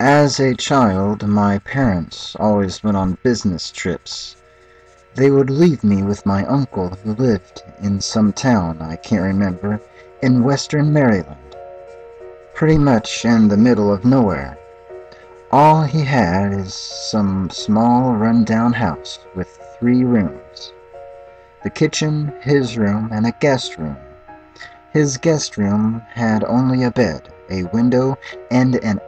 As a child, my parents always went on business trips. They would leave me with my uncle who lived in some town I can't remember in western Maryland, pretty much in the middle of nowhere. All he had is some small run-down house with 3 rooms. The kitchen, his room, and a guest room. His guest room had only a bed, a window, and an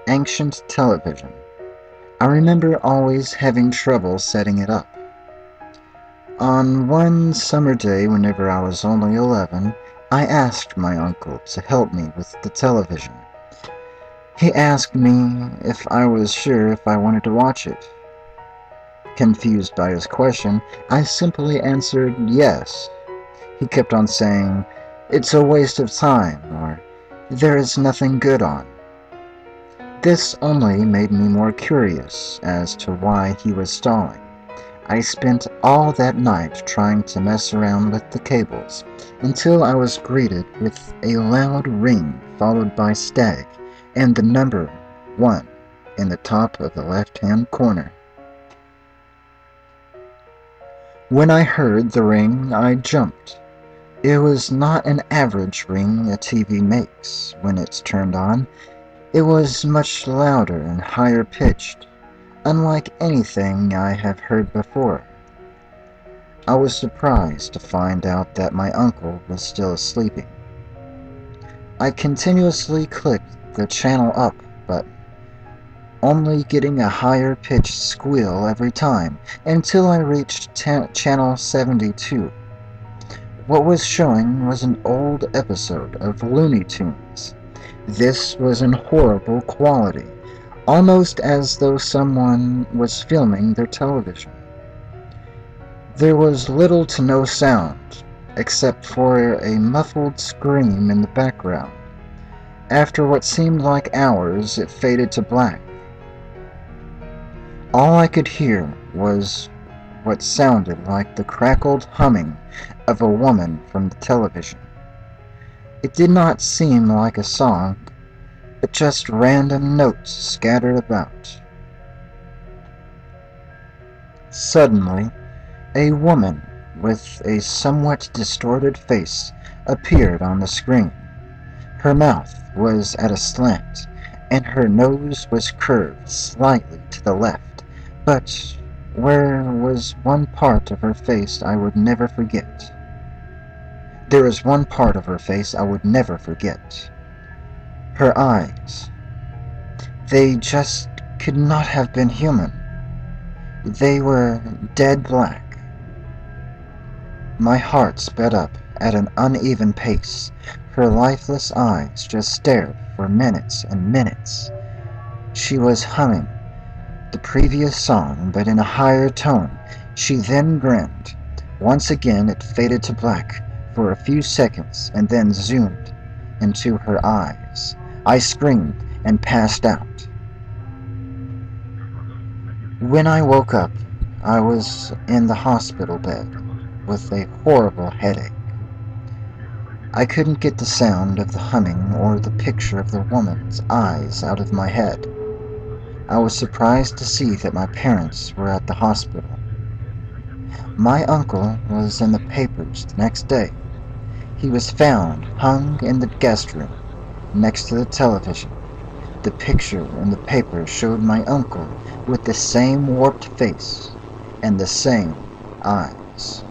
ancient television. I remember always having trouble setting it up. On one summer day, whenever I was only 11, I asked my uncle to help me with the television. He asked me if I was sure if I wanted to watch it. Confused by his question, I simply answered yes. He kept on saying, "It's a waste of time," or "There is nothing good on." This only made me more curious as to why he was stalling. I spent all that night trying to mess around with the cables until I was greeted with a loud ring followed by stag and the number 1 in the top of the left-hand corner. When I heard the ring, I jumped. It was not an average ring a TV makes when it's turned on. It was much louder and higher pitched, unlike anything I have heard before. I was surprised to find out that my uncle was still sleeping. I continuously clicked the channel up button, only getting a higher pitched squeal every time until I reached channel 72. What was showing was an old episode of Looney Tunes. This was in horrible quality, almost as though someone was filming their television. There was little to no sound, except for a muffled scream in the background. After what seemed like hours, it faded to black. All I could hear was what sounded like the crackled humming of a woman from the television. It did not seem like a song, but just random notes scattered about. Suddenly, a woman with a somewhat distorted face appeared on the screen. Her mouth was at a slant, and her nose was curved slightly to the left, but where was one part of her face I would never forget. There is one part of her face I would never forget. Her eyes. They just could not have been human. They were dead black. My heart sped up at an uneven pace. Her lifeless eyes just stared for minutes and minutes. She was humming the previous song, but in a higher tone. She then grinned. Once again it faded to black for a few seconds and then zoomed into her eyes. I screamed and passed out. When I woke up, I was in the hospital bed with a horrible headache. I couldn't get the sound of the humming or the picture of the woman's eyes out of my head. I was surprised to see that my parents were at the hospital. My uncle was in the papers the next day. He was found hung in the guest room next to the television. The picture in the paper showed my uncle with the same warped face and the same eyes.